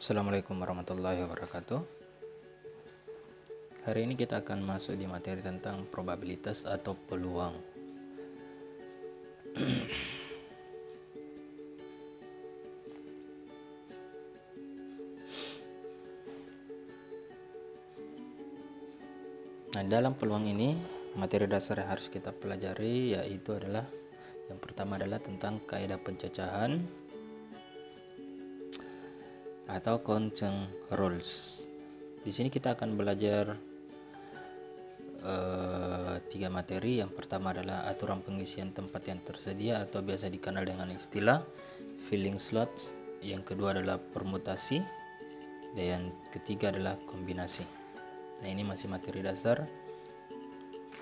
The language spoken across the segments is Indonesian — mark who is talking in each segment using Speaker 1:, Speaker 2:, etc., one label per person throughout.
Speaker 1: Assalamualaikum warahmatullahi wabarakatuh. Hari ini kita akan masuk di materi tentang probabilitas atau peluang. Nah, dalam peluang ini materi dasar yang harus kita pelajari yaitu adalah yang pertama adalah tentang kaidah pencacahan atau counting rules. Di sini kita akan belajar tiga materi. Yang pertama adalah aturan pengisian tempat yang tersedia atau biasa dikenal dengan istilah filling slots. Yang kedua adalah permutasi, dan yang ketiga adalah kombinasi. Nah, ini masih materi dasar.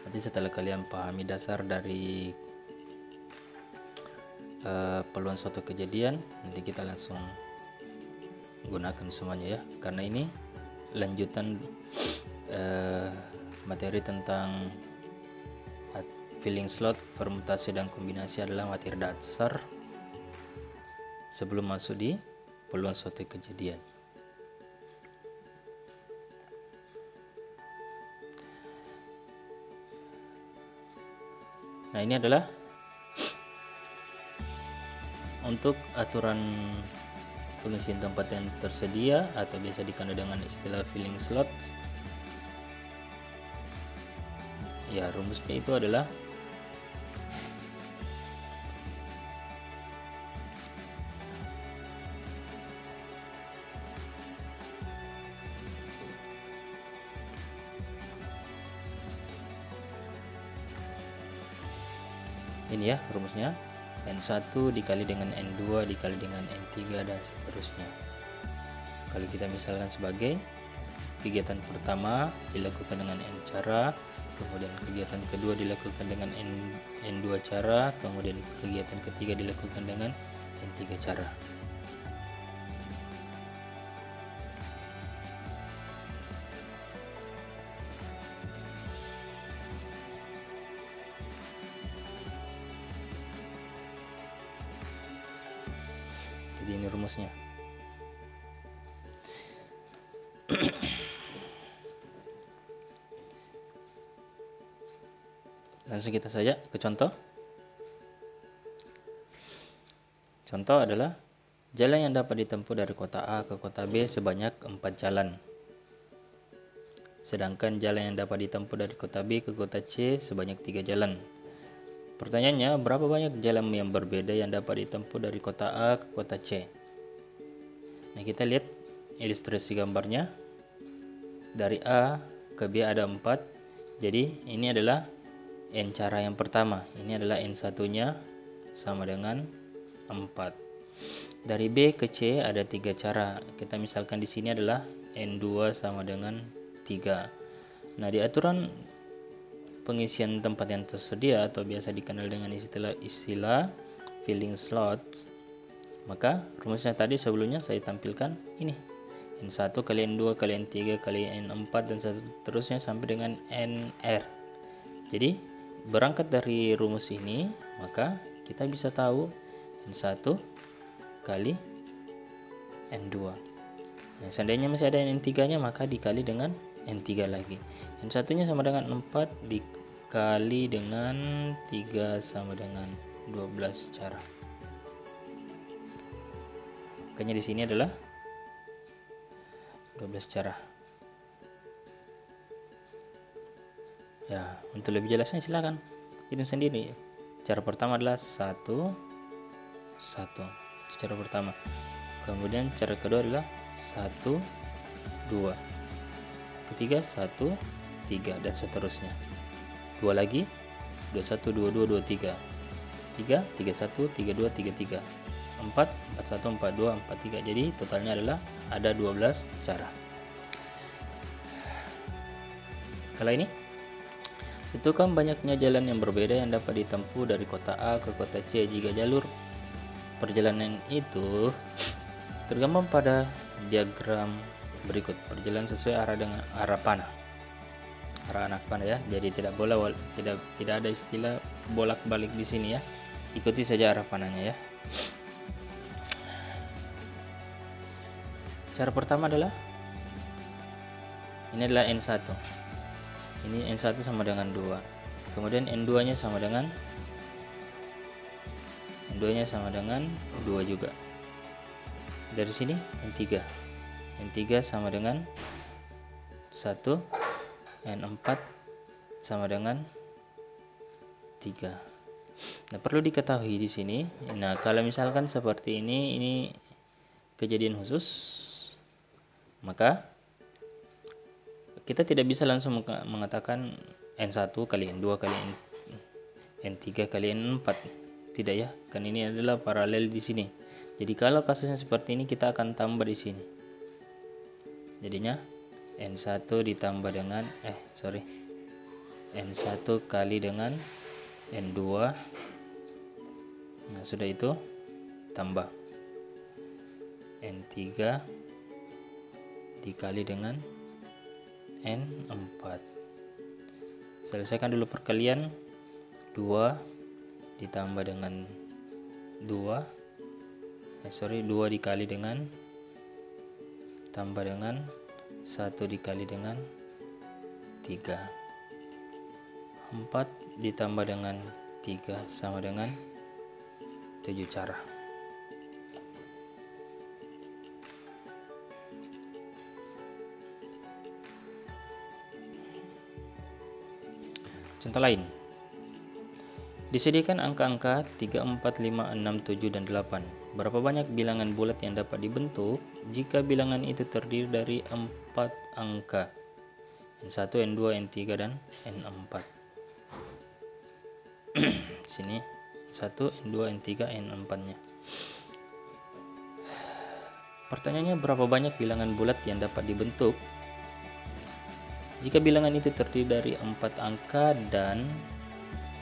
Speaker 1: Nanti setelah kalian pahami dasar dari peluang suatu kejadian, nanti kita langsung gunakan semuanya ya, karena ini lanjutan materi tentang filling slot, permutasi dan kombinasi adalah materi dasar sebelum masuk di peluang suatu kejadian. Nah, ini adalah untuk aturan pengisian tempat yang tersedia atau biasa dikenal dengan istilah filling slots. Ya, rumusnya itu adalah ini ya rumusnya, N1 dikali dengan N2 dikali dengan N3 dan seterusnya. Kalau kita misalkan sebagai kegiatan pertama dilakukan dengan N cara, kemudian kegiatan kedua dilakukan dengan N2 cara, kemudian kegiatan ketiga dilakukan dengan N3 cara. Jadi ini rumusnya. Langsung kita saja ke contoh. Contoh adalah jalan yang dapat ditempuh dari kota A ke kota B sebanyak 4 jalan. Sedangkan jalan yang dapat ditempuh dari kota B ke kota C sebanyak 3 jalan. Pertanyaannya, berapa banyak jalan yang berbeda yang dapat ditempuh dari kota A ke kota C? Nah, kita lihat ilustrasi gambarnya. Dari A ke B ada 4. Jadi ini adalah N cara yang pertama. Ini adalah N1-nya sama dengan 4. Dari B ke C ada 3 cara. Kita misalkan di sini adalah N2 sama dengan 3. Nah, di aturan pengisian tempat yang tersedia atau biasa dikenal dengan istilah filling slots, maka rumusnya tadi sebelumnya saya tampilkan ini, N1 kali N2 kali N3 kali N4 dan seterusnya sampai dengan NR. Jadi berangkat dari rumus ini maka kita bisa tahu N1 kali N2. Nah, seandainya masih ada N3 nya maka dikali dengan N3 lagi. N1 nya sama dengan 4 dikali dengan 3 sama dengan 12 cara. Makanya di sini adalah 12 cara. Ya, untuk lebih jelasnya silakan hitung sendiri. Cara pertama adalah 1 1. Itu cara pertama. Kemudian cara kedua adalah 1 2. Ketiga 1 3 dan seterusnya. 2 lagi 21 22 23. 3 31 32 33. 4 41 42 43. Jadi totalnya adalah ada 12 cara. Kalau ini itu kan banyaknya jalan yang berbeda yang dapat ditempuh dari kota A ke kota C jika jalur perjalanan itu tergambar pada diagram berikut. Perjalanan sesuai arah dengan arah panah. Arah anak panah ya. Jadi tidak ada istilah bolak-balik di sini ya. Ikuti saja arah panahnya ya. Cara pertama adalah ini adalah N1. Ini N1 sama dengan 2. Kemudian N2 nya sama dengan 2 juga. Dari sini N3. N3 sama dengan 1, N4 sama dengan 3. Nah, perlu diketahui di sini. Nah, kalau misalkan seperti ini kejadian khusus, maka kita tidak bisa langsung mengatakan N1 kali N2 kali N3 kali N4. Tidak ya, kan ini adalah paralel di sini. Jadi kalau kasusnya seperti ini, kita akan tambah di sini. Jadinya N1 ditambah dengan N1 kali dengan N2. Nah, sudah itu tambah N3 dikali dengan N4. Selesaikan dulu perkalian. 2 ditambah dengan 2 dikali dengan tambah dengan 1 dikali dengan 3. 4 ditambah dengan 3 sama dengan 7 cara. Contoh lain. Disediakan angka-angka 3, 4, 5, 6, 7, dan 8. Berapa banyak bilangan bulat yang dapat dibentuk jika bilangan itu terdiri dari 4 angka? N1, N2, N3, dan N4. Sini 1, N2, N3, N4-nya. Pertanyaannya, berapa banyak bilangan bulat yang dapat dibentuk jika bilangan itu terdiri dari 4 angka dan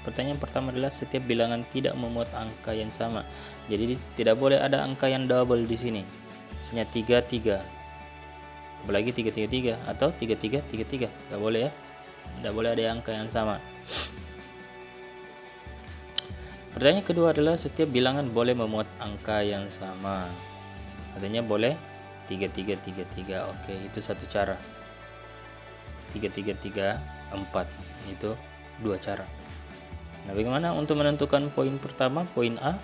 Speaker 1: pertanyaan pertama adalah setiap bilangan tidak memuat angka yang sama. Jadi tidak boleh ada angka yang double di sini. Misalnya 3, 3. Apalagi 3, 3, 3 atau 3, 3, 3, 3. Tidak boleh ya. Tidak boleh ada angka yang sama. Pertanyaan kedua adalah setiap bilangan boleh memuat angka yang sama. Artinya boleh 3, 3, 3, 3. Oke, itu satu cara. 3, 3, 3, 4. Itu 2 cara. Nah, bagaimana untuk menentukan poin pertama, poin A?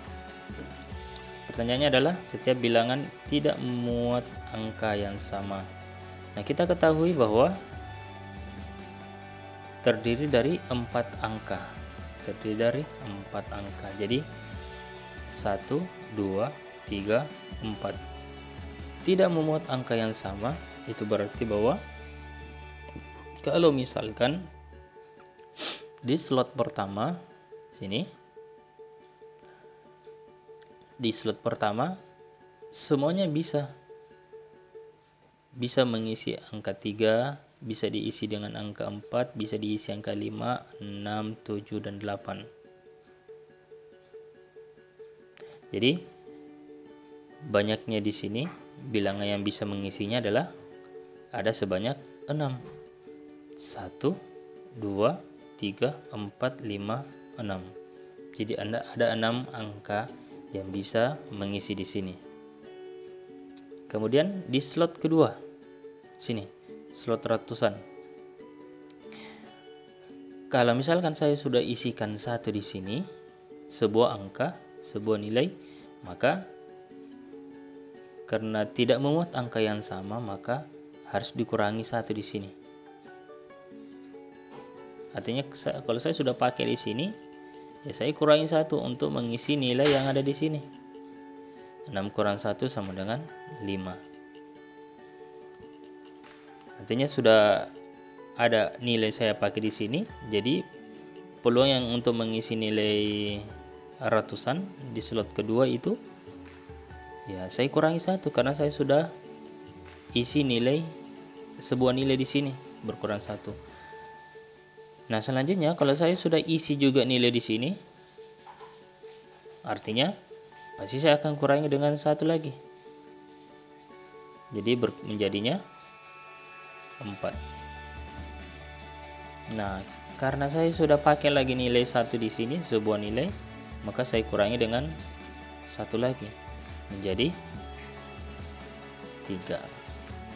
Speaker 1: Pertanyaannya adalah setiap bilangan tidak memuat angka yang sama. Nah, kita ketahui bahwa terdiri dari 4 angka. Jadi 1, 2, 3, 4. Tidak memuat angka yang sama, itu berarti bahwa kalau misalkan di slot pertama sini, di slot pertama semuanya bisa mengisi angka 3, bisa diisi dengan angka 4, bisa diisi angka 5, 6, 7, dan 8. Jadi banyaknya di sini bilangan yang bisa mengisinya adalah ada sebanyak 6. 1, 2, 3, 4, 5, 6. Jadi ada 6 angka yang bisa mengisi di sini. Kemudian di slot kedua, sini, slot ratusan. Kalau misalkan saya sudah isikan 1 di sini, sebuah angka, sebuah nilai, maka karena tidak memuat angka yang sama, maka harus dikurangi 1 di sini. Artinya kalau saya sudah pakai di sini, ya saya kurangi 1 untuk mengisi nilai yang ada di sini. 6 kurang 1 sama dengan 5. Artinya sudah ada nilai saya pakai di sini, jadi peluang yang untuk mengisi nilai ratusan di slot kedua itu ya saya kurangi 1 karena saya sudah isi sebuah nilai di sini berkurang 1. Nah, selanjutnya kalau saya sudah isi juga nilai di sini, artinya pasti saya akan kurangi dengan 1 lagi. Jadi menjadinya 4. Nah, karena saya sudah pakai lagi nilai 1 di sini, sebuah nilai, maka saya kurangi dengan 1 lagi menjadi 3.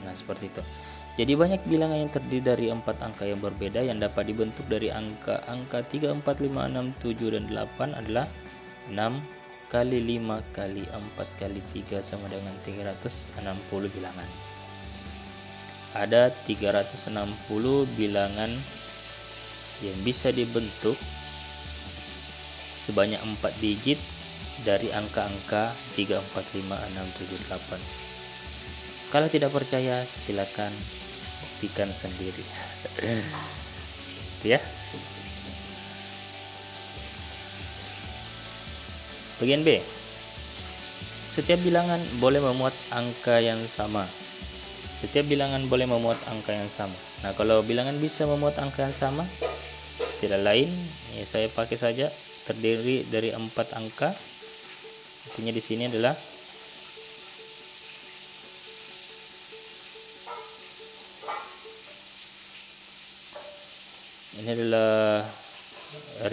Speaker 1: Nah, seperti itu. Jadi banyak bilangan yang terdiri dari 4 angka yang berbeda yang dapat dibentuk dari angka-angka 3, 4, 5, 6, 7, dan 8 adalah 6 kali 5 kali 4 kali 3 sama dengan 360 bilangan. Ada 360 bilangan yang bisa dibentuk sebanyak 4 digit dari angka-angka 3, 4, 5, 6, 7, 8. Kalau tidak percaya, silakan buktikan sendiri. Ya. Bagian B. Setiap bilangan boleh memuat angka yang sama. Setiap bilangan boleh memuat angka yang sama. Nah, kalau bilangan bisa memuat angka yang sama, tidak lain, ya saya pakai saja terdiri dari 4 angka. Artinya di sini adalah ini adalah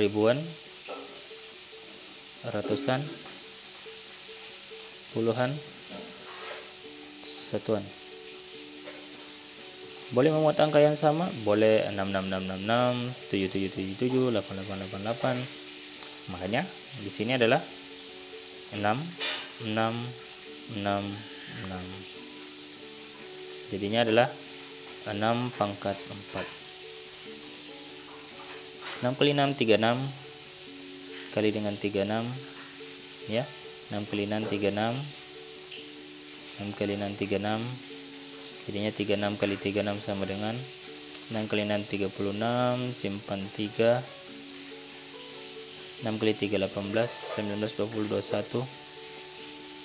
Speaker 1: ribuan, ratusan, puluhan, satuan. Boleh memuat angka yang sama, boleh 66666, 7777, 8888. Makanya di sini adalah 6 6 6 6. Jadinya adalah 6 pangkat 4. 6 kali 6 36 kali dengan 36, ya. 6 kali 6 36, 6 kali 6 36, jadinya 36 kali 36 sama dengan 6 kali 6 36, simpan 3, 6 kali 3 18, 19 20 21,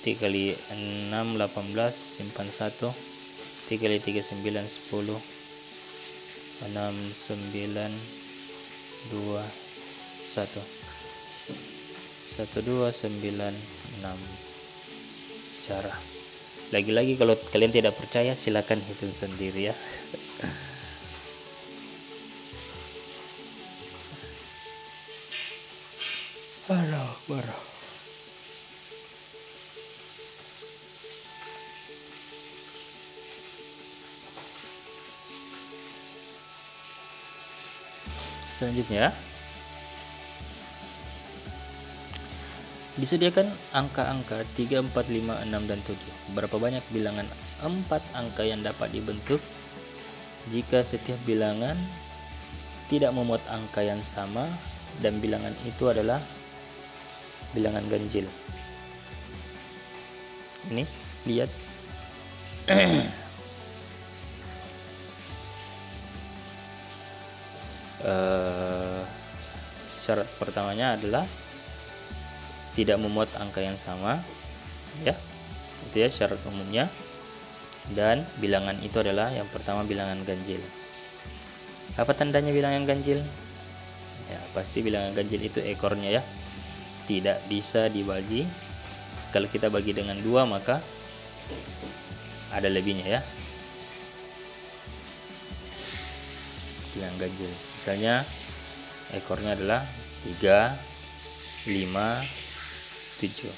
Speaker 1: 3 kali 6 18, simpan 1, 3 kali 3 9 10, 6 9 2 1 1 2 9 6. Cara. Lagi-lagi kalau kalian tidak percaya, silakan hitung sendiri ya. Parah. Selanjutnya, disediakan angka-angka 3, 4, 5, 6, dan 7. Berapa banyak bilangan 4 angka yang dapat dibentuk jika setiap bilangan tidak memuat angka yang sama dan bilangan itu adalah bilangan ganjil. Ini, lihat. Syarat pertamanya adalah tidak memuat angka yang sama, ya, itu ya syarat umumnya. Dan bilangan itu adalah yang pertama bilangan ganjil. Apa tandanya bilangan ganjil? Ya, pasti bilangan ganjil itu ekornya ya tidak bisa dibagi. Kalau kita bagi dengan 2 maka ada lebihnya ya. Bilangan ganjil. Misalnya ekornya adalah 3, 5, 7.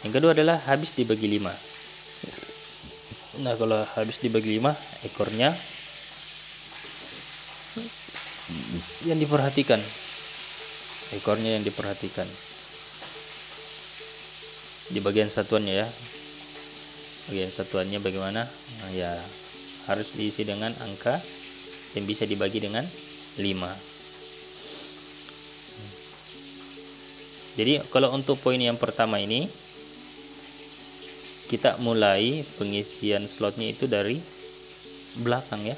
Speaker 1: Yang kedua adalah habis dibagi 5. Nah, kalau habis dibagi 5, ekornya yang diperhatikan. Ekornya yang diperhatikan. Di bagian satuannya ya. Bagian satuannya bagaimana? Nah, ya harus diisi dengan angka yang bisa dibagi dengan 5. Jadi kalau untuk poin yang pertama ini, kita mulai pengisian slotnya itu dari belakang ya.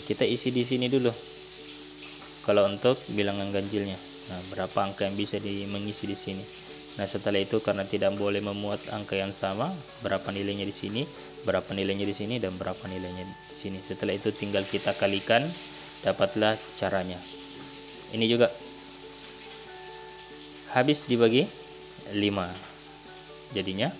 Speaker 1: Kita isi di sini dulu. Kalau untuk bilangan ganjilnya, nah berapa angka yang bisa mengisi di sini. Nah setelah itu karena tidak boleh memuat angka yang sama, berapa nilainya di sini, berapa nilainya di sini, dan berapa nilainya di sini. Setelah itu tinggal kita kalikan, dapatlah caranya. Ini juga habis dibagi 5, jadinya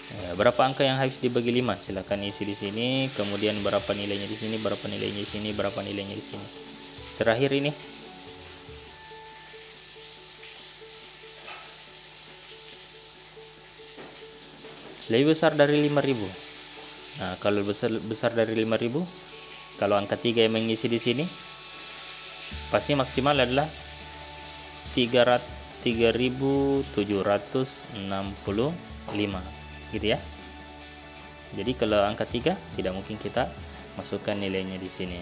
Speaker 1: Ya, berapa angka yang habis dibagi 5? Silakan isi di sini. Kemudian berapa nilainya di sini, berapa nilainya di sini, berapa nilainya di sini. Terakhir ini lebih besar dari 5.000. Nah, kalau besar dari 5.000, kalau angka 3 yang mengisi di sini, pasti maksimal adalah 3.765 gitu ya. Jadi kalau angka 3 tidak mungkin kita masukkan nilainya di sini.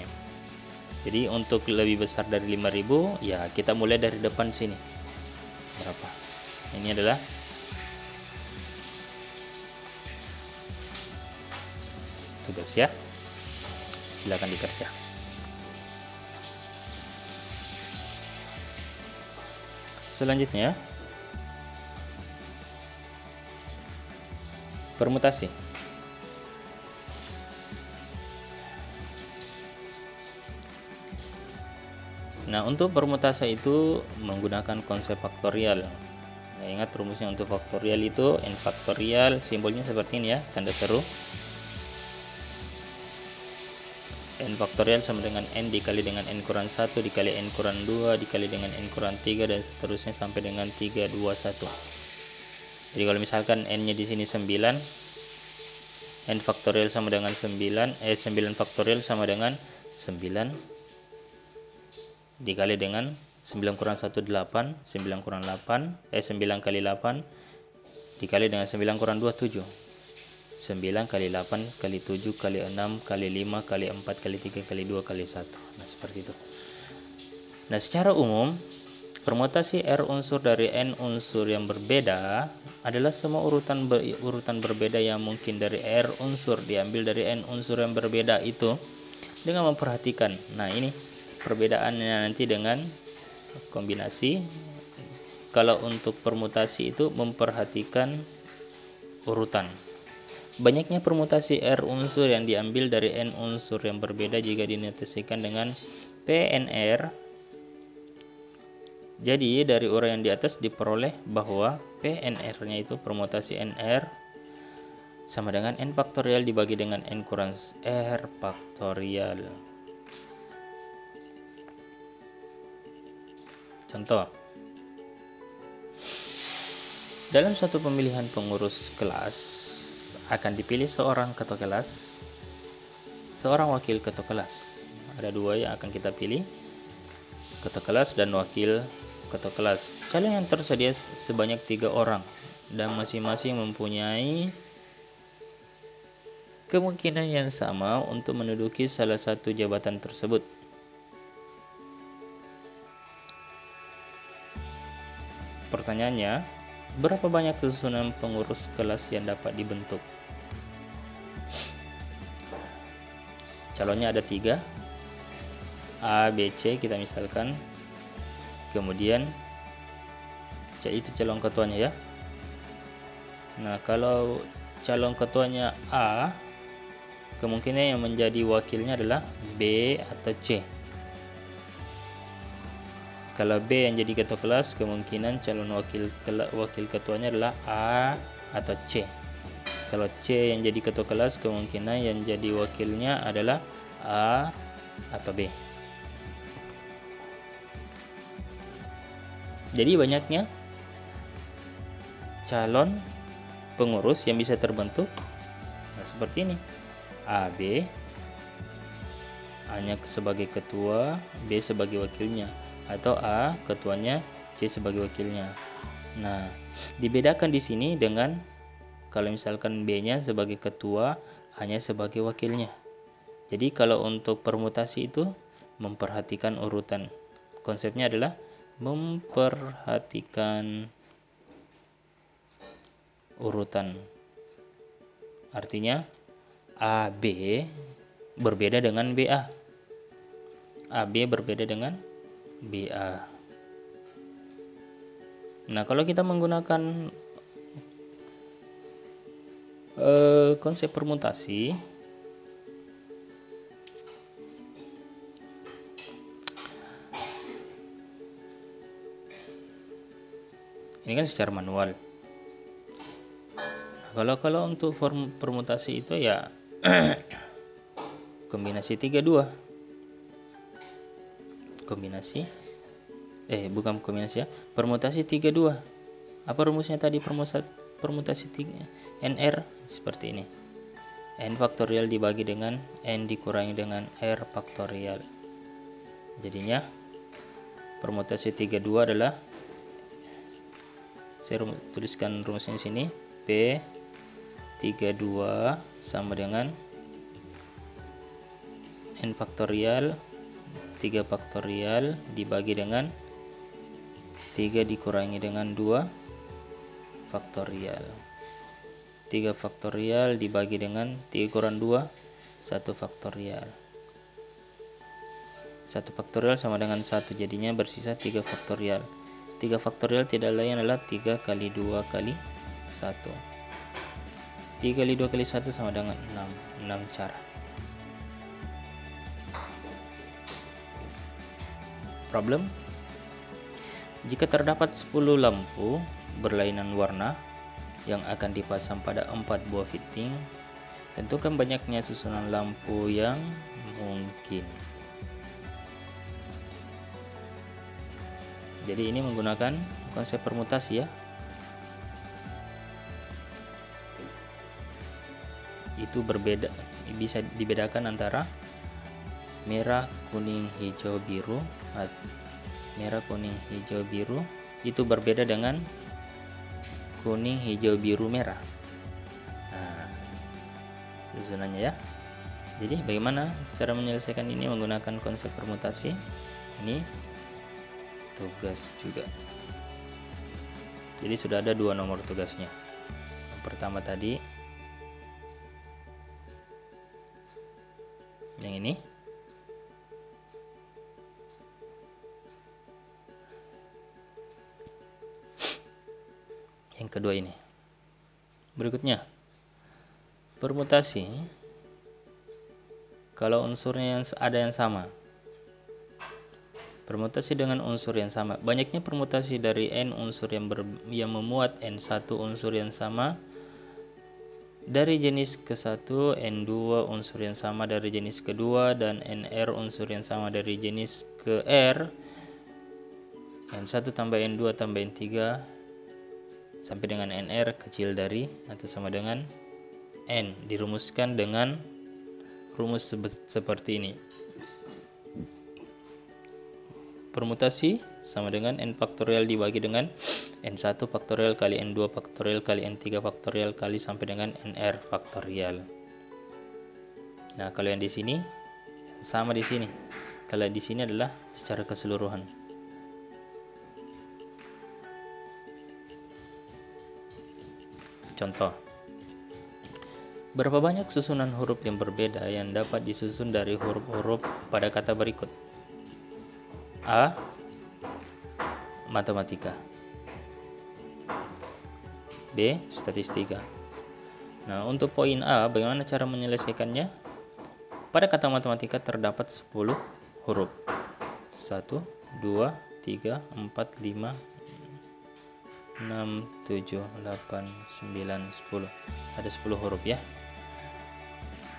Speaker 1: Jadi untuk lebih besar dari 5.000 ya kita mulai dari depan sini. Berapa? Ini adalah tugas ya. Silakan dikerja. Selanjutnya permutasi. Nah, untuk permutasi itu menggunakan konsep faktorial. Nah, ingat rumusnya untuk faktorial itu n faktorial, simbolnya seperti ini ya, tanda seru. N faktorial sama dengan n dikali dengan n kurang 1 dikali n kurang 2 dikali dengan n kurang 3 dan seterusnya sampai dengan 3, 2, 1. Jadi kalau misalkan n nya di sini 9, n faktorial sama dengan 9 faktorial sama dengan 9 dikali dengan 9 kurang 1 8, 9 kurang 8 9 kali 8 dikali dengan 9 kurang 2 7. 9 kali 8 kali 7 kali 6 kali 5 kali 4 kali 3 kali 2 kali 1. Nah, seperti itu. Nah, secara umum permutasi R unsur dari N unsur yang berbeda adalah semua urutan berbeda yang mungkin dari R unsur diambil dari N unsur yang berbeda itu dengan memperhatikan. Nah, ini perbedaannya nanti dengan kombinasi. Kalau untuk permutasi itu memperhatikan urutan. Banyaknya permutasi R unsur yang diambil dari N unsur yang berbeda jika dinotasikan dengan PNR. Jadi dari uraian di atas diperoleh bahwa PNR-nya itu permutasi NR sama dengan N faktorial dibagi dengan N kurang R faktorial. Contoh, dalam suatu pemilihan pengurus kelas akan dipilih seorang ketua kelas, seorang wakil ketua kelas. Ada dua yang akan kita pilih, ketua kelas dan wakil ketua kelas. Calon yang tersedia sebanyak 3 orang dan masing-masing mempunyai kemungkinan yang sama untuk menduduki salah satu jabatan tersebut. Pertanyaannya, berapa banyak susunan pengurus kelas yang dapat dibentuk? Calonnya ada 3, A, B, C kita misalkan. Kemudian itu calon ketuanya ya. Nah, kalau calon ketuanya A, kemungkinan yang menjadi wakilnya adalah B atau C. Kalau B yang jadi ketua kelas, kemungkinan calon wakil ketuanya adalah A atau C. Kalau C yang jadi ketua kelas, kemungkinan yang jadi wakilnya adalah A atau B. Jadi banyaknya calon pengurus yang bisa terbentuk. Nah, seperti ini. A, B, A-nya sebagai ketua, B sebagai wakilnya. Atau A ketuanya, C sebagai wakilnya. Nah, dibedakan di sini dengan kalau misalkan B-nya sebagai ketua, A-nya sebagai wakilnya. Jadi kalau untuk permutasi itu memperhatikan urutan. Konsepnya adalah memperhatikan urutan. Artinya AB berbeda dengan BA. AB berbeda dengan BA. Nah, kalau kita menggunakan konsep permutasi, ini kan secara manual. Kalau untuk form permutasi itu ya kombinasi 32. Bukan kombinasi ya, permutasi 32. Apa rumusnya tadi permutasi 3 NR seperti ini. N faktorial dibagi dengan N dikurangi dengan R faktorial. Jadinya permutasi 32 adalah, saya tuliskan rumusnya di sini, P 32 sama dengan N faktorial 3 faktorial dibagi dengan 3 dikurangi dengan 2 faktorial. 3 faktorial dibagi dengan 3 kurang 2 1 faktorial. 1 faktorial sama dengan 1, jadinya bersisa 3 faktorial. 3 faktorial tidak lain adalah 3 kali 2 kali 1. 3 kali 2 kali 1 sama dengan 6 cara. Problem: jika terdapat 10 lampu berlainan warna yang akan dipasang pada 4 buah fitting, tentukan banyaknya susunan lampu yang mungkin. Jadi ini menggunakan konsep permutasi ya. Itu berbeda, bisa dibedakan antara merah, kuning, hijau, biru. Merah, kuning, hijau, biru itu berbeda dengan kuning, hijau, biru, merah. Nah, susunannya ya. Jadi bagaimana cara menyelesaikan ini menggunakan konsep permutasi? Ini tugas juga. Jadi sudah ada 2 nomor tugasnya. Yang pertama tadi, yang ini. Yang kedua ini. Berikutnya, permutasi kalau unsurnya ada yang sama. Permutasi dengan unsur yang sama. Banyaknya permutasi dari n unsur yang memuat n1 unsur yang sama dari jenis ke-1, n2 unsur yang sama dari jenis kedua, dan nr unsur yang sama dari jenis ke-r, n1 tambah n2 tambah n3 sampai dengan nr kecil dari atau sama dengan n. Dirumuskan dengan rumus seperti ini. Permutasi sama dengan n faktorial dibagi dengan n1 faktorial kali n2 faktorial kali n3 faktorial kali sampai dengan nr faktorial. Nah, kalau yang di sini sama di sini. Kalau di sini adalah secara keseluruhan. Contoh, berapa banyak susunan huruf yang berbeda yang dapat disusun dari huruf-huruf pada kata berikut? A. Matematika. B. Statistika. Nah, untuk poin A, bagaimana cara menyelesaikannya? Pada kata matematika terdapat 10 huruf. 1, 2, 3, 4, 5, 6, 7, 8, 9, 10. Ada 10 huruf ya.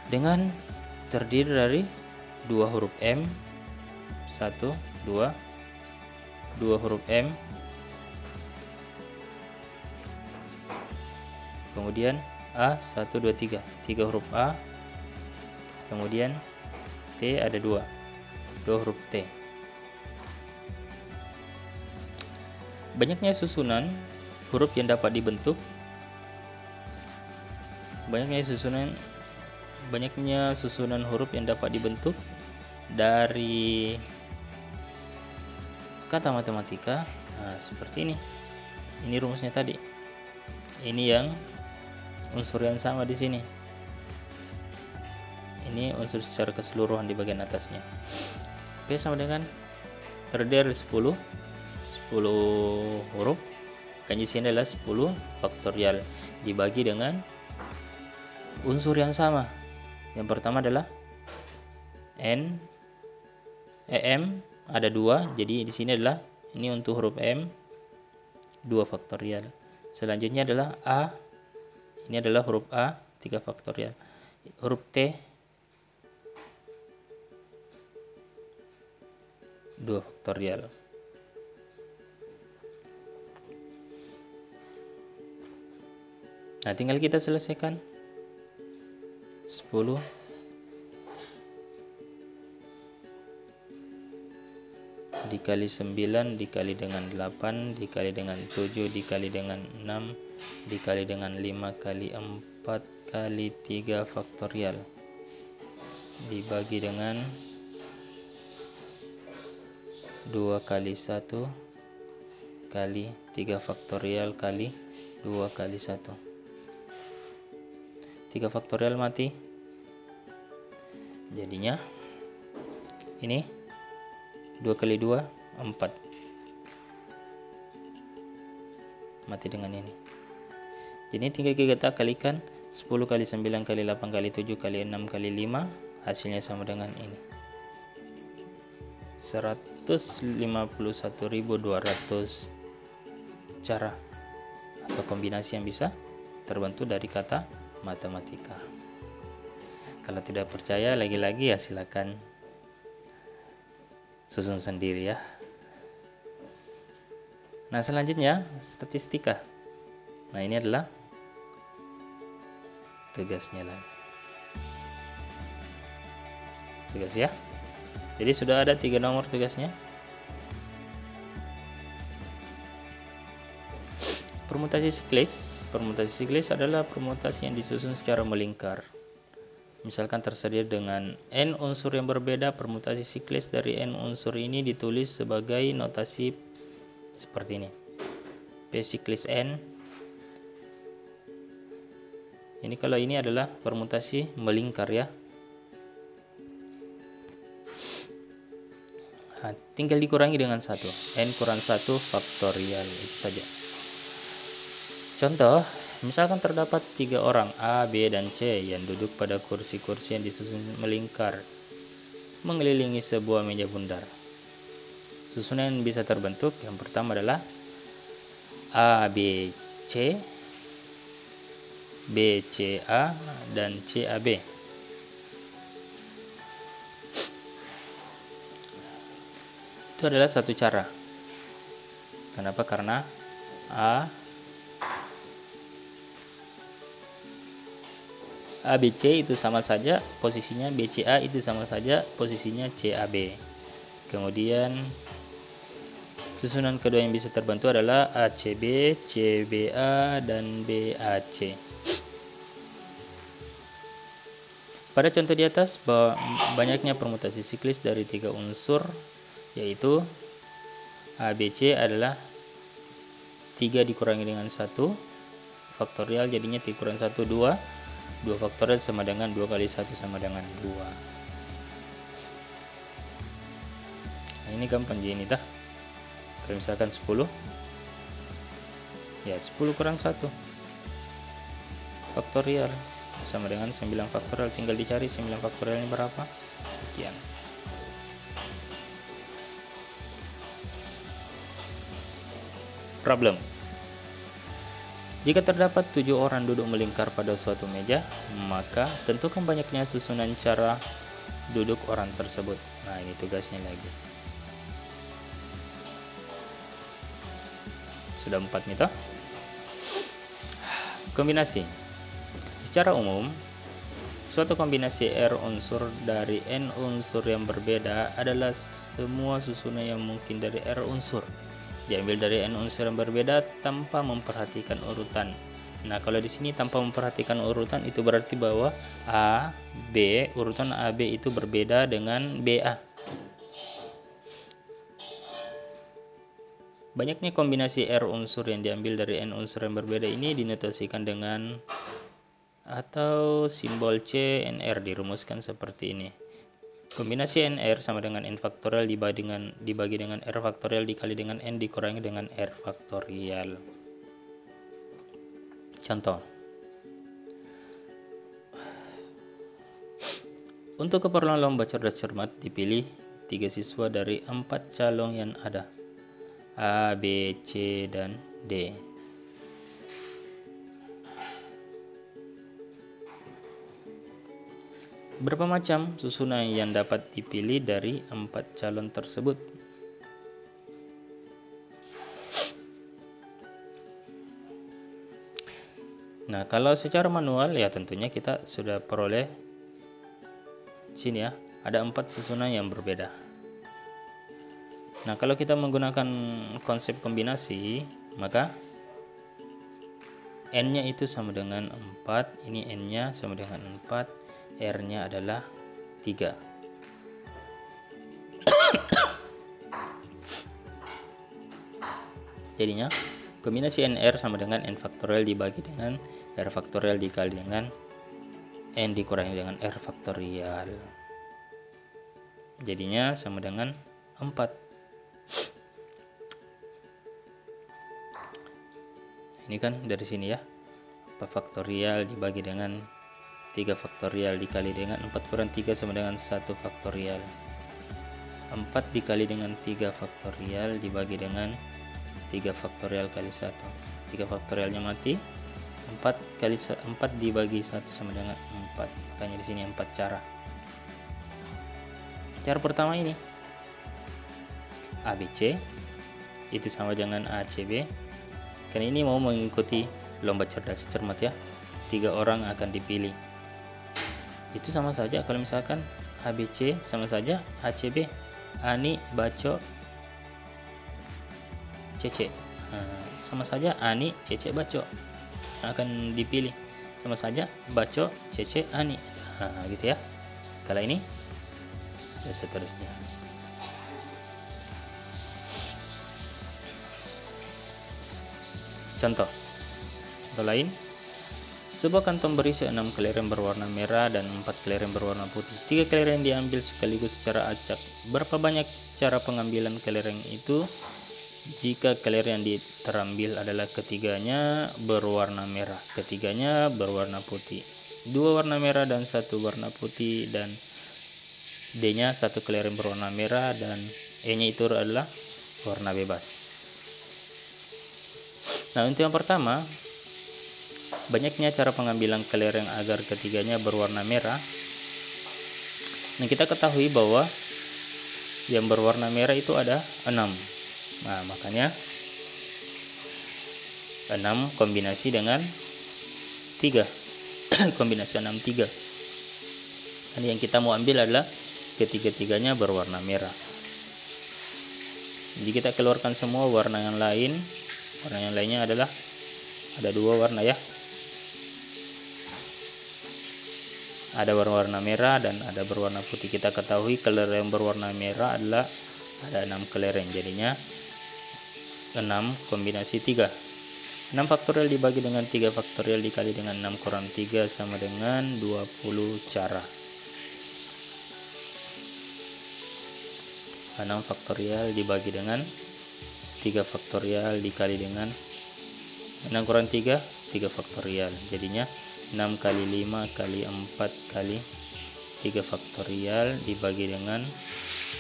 Speaker 1: Dengan terdiri dari 2 huruf M, 1, 2 huruf M, kemudian A, 1, 2, 3 huruf A, kemudian T ada 2 huruf T. Banyaknya susunan huruf yang dapat dibentuk. Banyaknya susunan huruf yang dapat dibentuk dari kata matematika. Nah, seperti ini. Ini rumusnya tadi. Ini yang unsur yang sama di sini. Ini unsur secara keseluruhan di bagian atasnya. P sama dengan terdiri dari 10 huruf. Kan di sini adalah 10 faktorial dibagi dengan unsur yang sama. Yang pertama adalah M ada 2, jadi di sini adalah ini untuk huruf M 2 faktorial. Selanjutnya adalah A Ini adalah huruf A 3 faktorial. Huruf T 2 faktorial. Nah, tinggal kita selesaikan. 10 dikali 9 dikali dengan 8 dikali dengan 7 dikali dengan 6 dikali dengan 5 kali 4 kali 3 faktorial dibagi dengan 2 kali 1 kali 3 faktorial kali 2 kali 1. 3 faktorial mati. Jadinya ini 2 kali 2 4. Mati dengan ini. Jadi tinggal kita kalikan 10 kali 9 kali 8 kali 7 kali 6 kali 5, hasilnya sama dengan ini. 151.200 cara atau kombinasi yang bisa terbentuk dari kata matematika. Kalau tidak percaya lagi-lagi ya silakan susun sendiri ya. Nah, selanjutnya statistika. Nah, ini adalah tugasnya lagi. Tugas ya. Jadi sudah ada 3 nomor tugasnya. Permutasi siklis. Permutasi siklis adalah permutasi yang disusun secara melingkar. Misalkan tersedia dengan n unsur yang berbeda, permutasi siklis dari n unsur ini ditulis sebagai notasi seperti ini. P siklis n. Ini kalau ini adalah permutasi melingkar ya. Nah, tinggal dikurangi dengan 1. N kurang 1 faktorial, itu saja. Contoh, misalkan terdapat 3 orang A, B, dan C yang duduk pada kursi-kursi yang disusun melingkar mengelilingi sebuah meja bundar. Susunan yang bisa terbentuk yang pertama adalah A, B, C, B, C, A, dan C, A, B. Itu adalah satu cara. Kenapa? Karena ABC itu sama saja posisinya, BCA itu sama saja posisinya CAB. Kemudian susunan kedua yang bisa terbentuk adalah ACB, CBA, dan BAC. Pada contoh di atas, banyaknya permutasi siklis dari 3 unsur, yaitu ABC adalah 3 dikurangi dengan 1 faktorial, jadinya 3 kurang 1 2. 2 faktorial sama dengan 2 kali 1 sama dengan 2. Nah, ini gampang jadi ini dah. Kalau misalkan 10, ya 10 kurang 1 faktorial sama dengan 9 faktorial. Tinggal dicari 9 faktorialnya berapa. Sekian. Problem. Jika terdapat 7 orang duduk melingkar pada suatu meja, maka tentukan banyaknya susunan cara duduk orang tersebut. Nah, ini tugasnya lagi. Sudah 4 nih toh. Kombinasi. Secara umum, suatu kombinasi R unsur dari N unsur yang berbeda adalah semua susunan yang mungkin dari R unsur diambil dari n unsur yang berbeda tanpa memperhatikan urutan. Nah, kalau di sini tanpa memperhatikan urutan itu berarti bahwa A, B, urutan AB itu berbeda dengan BA. Banyaknya kombinasi R unsur yang diambil dari n unsur yang berbeda ini dinotasikan dengan atau simbol C NR, dirumuskan seperti ini. Kombinasi NR sama dengan N faktorial dibagi dengan R faktorial dikali dengan N dikurangi dengan R faktorial. Contoh. Untuk keperluan lomba cerdas cermat dipilih 3 siswa dari 4 calon yang ada. A, B, C, dan D. Berapa macam susunan yang dapat dipilih dari 4 calon tersebut? Nah, kalau secara manual ya tentunya kita sudah peroleh sini ya, ada 4 susunan yang berbeda. Nah, kalau kita menggunakan konsep kombinasi, maka N-nya itu sama dengan 4, ini N-nya sama dengan 4, R-nya adalah 3. Jadinya kombinasi NR sama dengan N faktorial dibagi dengan R faktorial dikali dengan N dikurangi dengan R faktorial. Jadinya sama dengan 4. Ini kan dari sini ya, 4 faktorial dibagi dengan 3 faktorial dikali dengan 4 kurang 3 sama dengan 1 faktorial. 4 dikali dengan 3 faktorial dibagi dengan 3 faktorial kali 1. 3 faktorialnya mati. 4 dibagi 1 sama dengan 4. Makanya di sini 4 cara. Cara pertama ini ABC itu sama dengan ACB. Karena ini mau mengikuti lomba cerdas cermat ya. 3 orang akan dipilih. Itu sama saja kalau misalkan ABC sama saja ACB. Ani, Baco, Cece. Sama saja Ani, Cece, Baco akan dipilih. Sama saja Baco, Cece, Ani. Gitu ya. Kalau ini dan seterusnya. Contoh lain, sebuah kantong berisi 6 kelereng berwarna merah dan 4 kelereng berwarna putih. 3 kelereng diambil sekaligus secara acak. Berapa banyak cara pengambilan kelereng itu jika kelereng yang terambil adalah ketiganya berwarna merah, ketiganya berwarna putih, 2 warna merah dan 1 warna putih, dan D-nya 1 kelereng berwarna merah dan E-nya itu adalah warna bebas. Nah, untuk yang pertama, banyaknya cara pengambilan kelereng agar ketiganya berwarna merah. Nah, kita ketahui bahwa yang berwarna merah itu ada 6. Nah, makanya 6 kombinasi dengan 3. Kombinasi 6 3. Dan yang kita mau ambil adalah ketiga-tiganya berwarna merah. Jadi kita keluarkan semua warna yang lain. Warna yang lainnya adalah ada 2 warna ya. Ada berwarna merah dan ada berwarna putih. Kita ketahui kelereng yang berwarna merah adalah ada 6 kelereng. Jadinya 6 kombinasi 3. 6 faktorial dibagi dengan 3 faktorial dikali dengan 6 kurang 3 sama dengan 20 cara. 6 faktorial dibagi dengan 3 faktorial dikali dengan 6 kurang 3, 3 faktorial. Jadinya 6 kali 5 kali 4 kali 3 faktorial dibagi dengan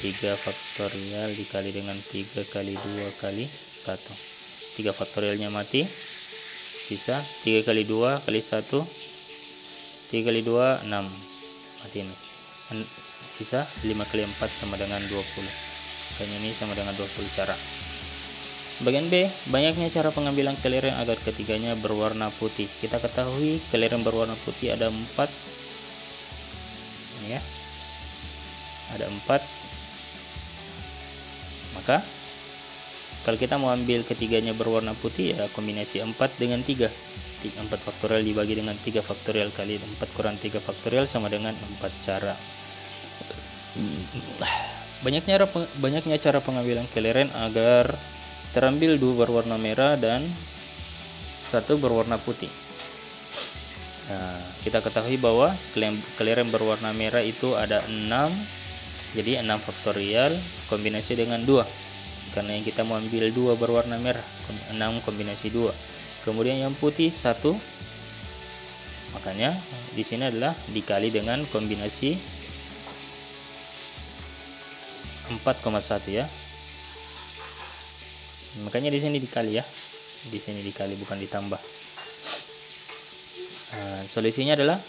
Speaker 1: 3 faktorial dikali dengan 3 kali 2 kali 1. 3 faktorialnya mati. Sisa 3 kali 2 kali 1. 3 kali 2 6. Mati ini. Sisa 5 kali 4 sama dengan 20. Dan ini sama dengan 20 cara. Bagian B, banyaknya cara pengambilan kelereng agar ketiganya berwarna putih. Kita ketahui kelereng berwarna putih ada 4. Ini ya. Ada 4. Maka kalau kita mau ambil ketiganya berwarna putih ya kombinasi 4 dengan 3. 4 faktorial dibagi dengan 3 faktorial kali 4 kurang 3 faktorial sama dengan 4 cara. Banyaknya cara pengambilan kelereng agar terambil 2 berwarna merah dan 1 berwarna putih. Nah, kita ketahui bahwa kelereng berwarna merah itu ada 6. Jadi 6 faktorial kombinasi dengan 2. Karena yang kita mau ambil 2 berwarna merah, 6 kombinasi 2. Kemudian yang putih 1. Makanya di sini adalah dikali dengan kombinasi 4,1 ya. Makanya di sini dikali ya. Di sini dikali bukan ditambah. Solusinya adalah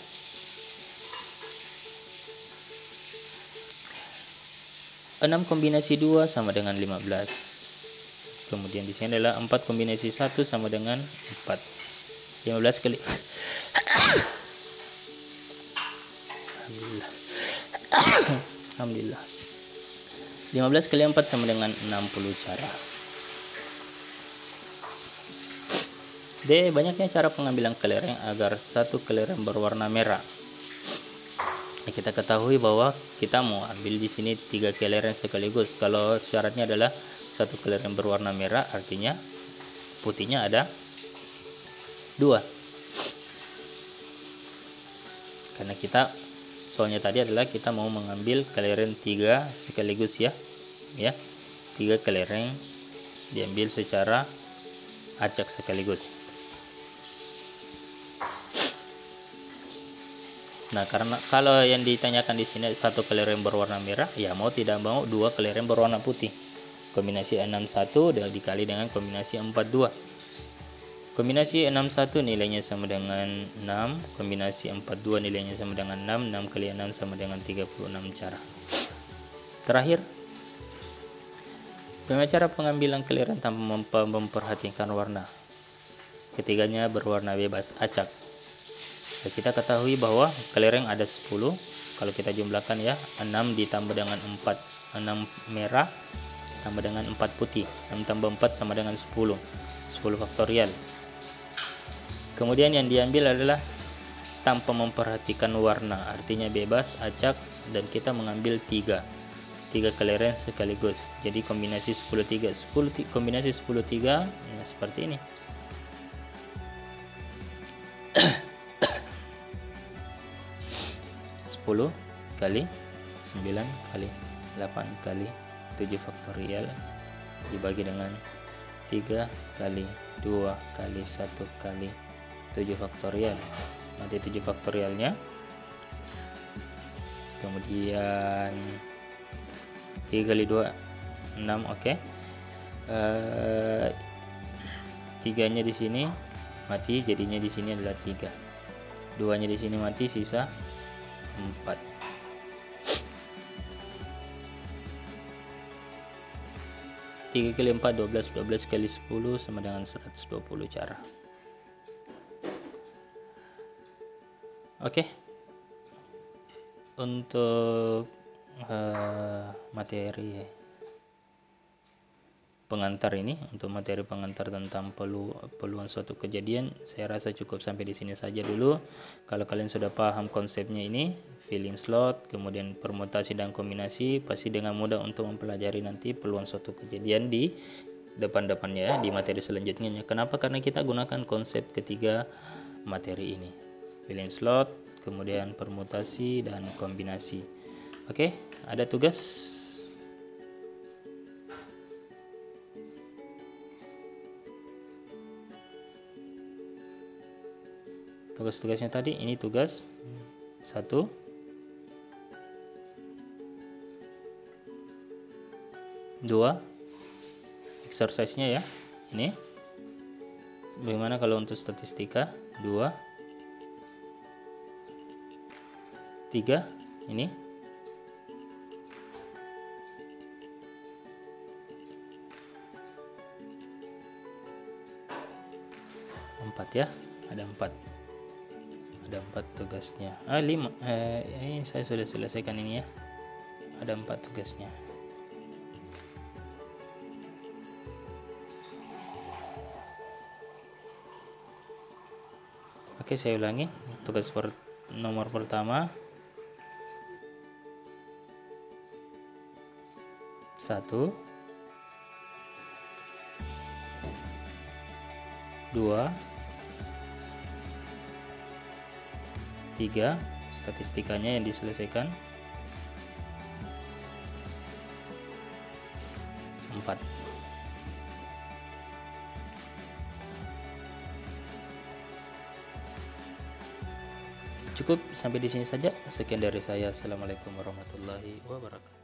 Speaker 1: 6 kombinasi 2 sama dengan 15. Kemudian di sini adalah 4 kombinasi 1 sama dengan 4. 15 kali Alhamdulillah. 15 kali 4 sama dengan 60 cara. D. Banyaknya cara pengambilan kelereng agar satu kelereng berwarna merah. Kita ketahui bahwa kita mau ambil di sini 3 kelereng sekaligus. Kalau syaratnya adalah satu kelereng berwarna merah, artinya putihnya ada 2. Karena soalnya tadi adalah kita mau mengambil kelereng 3 sekaligus ya. 3 kelereng diambil secara acak sekaligus. Nah, karena kalau yang ditanyakan di sini satu kelereng berwarna merah, ya mau tidak mau 2 kelereng berwarna putih. Kombinasi 61 dikali dengan kombinasi 42. Kombinasi 61 nilainya sama dengan 6, kombinasi 42 nilainya sama dengan 6, 6 kali 6 sama dengan 36 cara. Terakhir, bagaimana cara pengambilan kelereng tanpa memperhatikan warna? Ketiganya berwarna bebas, acak. Kita ketahui bahwa kelereng ada 10. Kalau kita jumlahkan ya, 6 ditambah dengan 4, 6 merah tambah dengan 4 putih. 6 tambah 4 sama dengan 10 faktorial. Kemudian yang diambil adalah tanpa memperhatikan warna, artinya bebas, acak, dan kita mengambil 3 kelereng sekaligus. Jadi kombinasi 10 kombinasi 10 ya, seperti ini. Kali 9 kali 8 kali 7 faktorial dibagi dengan 3 kali 2 kali 1 kali 7 faktorial. Nanti 7 faktorialnya, kemudian 3 kali 2 6. Oke. 3-nya di sini mati, jadinya di sini adalah 3. 2-nya di sini mati, sisa 4. 3 kali 4 12, 12 kali 10 sama dengan 120 cara. Oke. Untuk materi pengantar ini, untuk materi pengantar tentang peluang suatu kejadian, saya rasa cukup sampai di sini saja dulu. Kalau kalian sudah paham konsepnya ini, filling slot, kemudian permutasi dan kombinasi, pasti dengan mudah untuk mempelajari nanti peluang suatu kejadian di depan-depannya, di materi selanjutnya. Kenapa? Karena kita gunakan konsep ketiga materi ini, filling slot, kemudian permutasi dan kombinasi. Oke, ada tugas. Tugas-tugasnya tadi, ini tugas 1, 2, exercise-nya ya. Ini bagaimana kalau untuk statistika? 2, 3, ini 4 ya, ada 4 tugasnya. 5 ini saya sudah selesaikan ini ya, ada 4 tugasnya. Oke, saya ulangi. Tugas nomor pertama, 1, 2, 3, statistikanya yang diselesaikan. 4. Cukup sampai di sini saja. Sekian dari saya. Assalamualaikum warahmatullahi wabarakatuh.